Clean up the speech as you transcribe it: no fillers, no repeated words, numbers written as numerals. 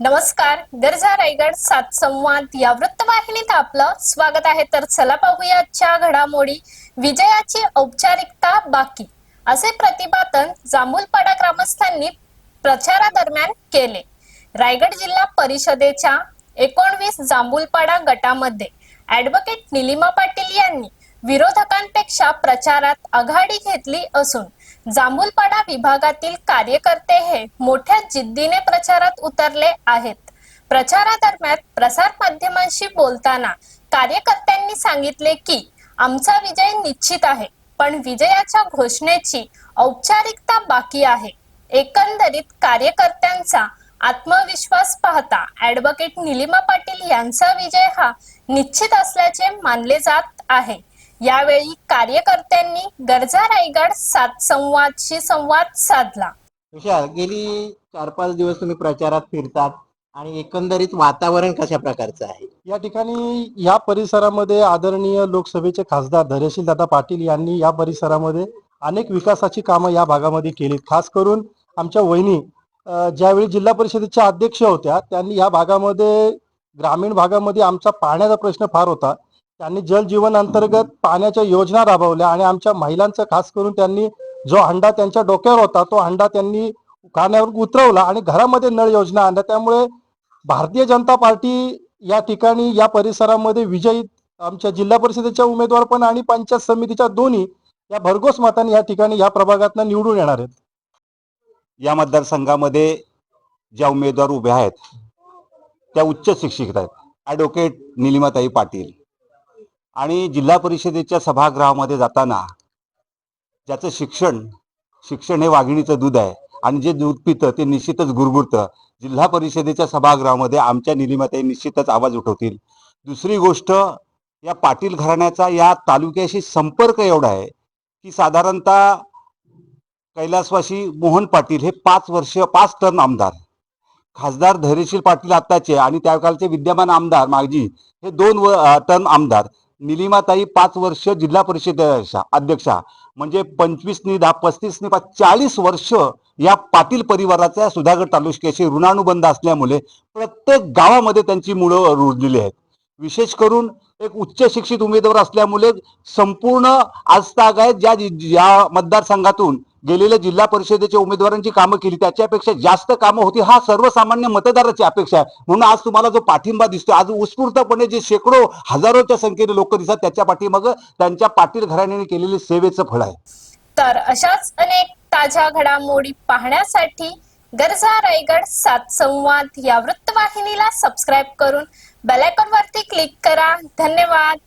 नमस्कार. गरजा रायगड 7 संवाद या वृत्तवाहिनीत आपलं स्वागत आहे. तर चला पाहूया आजच्या घडामोडी. विजयाची औपचारिकता बाकी, असे प्रतिपादन जांभूलपाडा ग्रामस्थांनी प्रचारादरम्यान केले. रायगड जिल्हा परिषदेच्या 19 जांभूलपाडा गटामध्ये ॲडव्होकेट निलिमा पाटील यांनी विरोधकांपेक्षा प्रचारात आघाडी घेतली असून जांभूलपाडा विभागातील कार्यकर्ते हे मोठ्या जिद्दीने प्रचारात उतरले आहेत. प्रचारादरम्यान प्रसार माध्यमांशी बोलताना कार्यकर्त्यांनी सांगितले की आमचा विजय निश्चित आहे, पण विजयाच्या घोषणेची औपचारिकता बाकी आहे. एकंदरीत कार्यकर्त्यांचा आत्मविश्वास पाहता ॲडव्होकेट निलिमा पाटील यांचा विजय हा निश्चित असल्याचे मानले जात आहे. यावेळी कार्यकर्त्यांनी गरजा रायगड 7 संवादशी संवाद साधला. गेली 4-5 दिवस तुम्ही प्रचारात फिरतात आणि एकंदरीत वातावरण कशा प्रकारचं आहे? या ठिकाणी या परिसरामध्ये आदरणीय लोकसभेचे खासदार धैर्यशील दादा पाटील यांनी या परिसरामध्ये अनेक विकासाची कामं या भागामध्ये केलीत. खास करून आमच्या वहिनी ज्यावेळी जिल्हा परिषदेच्या अध्यक्ष होत्या, त्यांनी या भागामध्ये ग्रामीण भागामध्ये आमचा पाण्याचा प्रश्न फार होता. त्यांनी जल जीवन अंतर्गत पाण्याच्या योजना राबवल्या आणि आमच्या महिलांचं खास करून त्यांनी जो हंडा त्यांच्या डोक्यावर होता तो हंडा त्यांनी खाण्यावर उतरवला आणि घरामध्ये नळ योजना आणल्या. त्यामुळे भारतीय जनता पार्टी या ठिकाणी या परिसरामध्ये विजयी आमच्या जिल्हा परिषदेच्या उमेदवार पण आणि पंचायत समितीच्या दोन्ही या भरघोस मताने या ठिकाणी या प्रभागातून निवडून येणार आहेत. या मतदारसंघामध्ये ज्या उमेदवार उभ्या आहेत त्या उच्च शिक्षित आहेत. ॲडव्होकेट निलिमाताई पाटील आणि जिल्हा परिषदेच्या सभागृहामध्ये जाताना ज्याचं शिक्षण हे वाघिणीचं दूध आहे आणि जे दूध पितं ते निश्चितच गुरगुरतं. जिल्हा परिषदेच्या सभागृहामध्ये आमच्या निलिमाताई निश्चितच आवाज उठवतील. दुसरी गोष्ट, या पाटील घराण्याचा या तालुक्याशी संपर्क एवढा आहे की साधारणतः कैलासवासी मोहन पाटील हे 5 टर्म आमदार, खासदार धैर्यशील पाटील आत्ताचे आणि त्याकाळचे विद्यमान आमदार मागजी हे 2 टर्म आमदार, निलिमाताई 5 वर्ष जिल्हा परिषदेच्या अध्यक्षा, म्हणजे 25 नि 10 35 नि 40 वर्ष या पाटील परिवाराच्या सुधागड तालुक्याशी ऋणानुबंध असल्यामुळे प्रत्येक गावामध्ये त्यांची मुळं रुजलेली आहेत. विशेष करून एक उच्च शिक्षित उमेदवार असल्यामुळे संपूर्ण आजतागायत ज्या मतदारसंघातून गेलेल्या जिल्हा परिषदेच्या उमेदवारांची कामं केली त्याच्यापेक्षा जास्त कामं होती, हा सर्वसामान्य मतदाराची अपेक्षा आहे. म्हणून आज तुम्हाला जो पाठिंबा दिसतो, आज उत्स्फूर्तपणे जे शेकडो हजारोच्या संख्येने लोक दिसतात त्याच्या पाठीमागं त्यांच्या पाटील घराण्याने केलेले सेवेचं फळ आहे. तर अशाच अनेक ताज्या घडामोडी पाहण्यासाठी गरजा रायगड 7 संवाद या वृत्तवाहिनीला सबस्क्राईब करून बेल आयकॉन वरती क्लिक करा. धन्यवाद.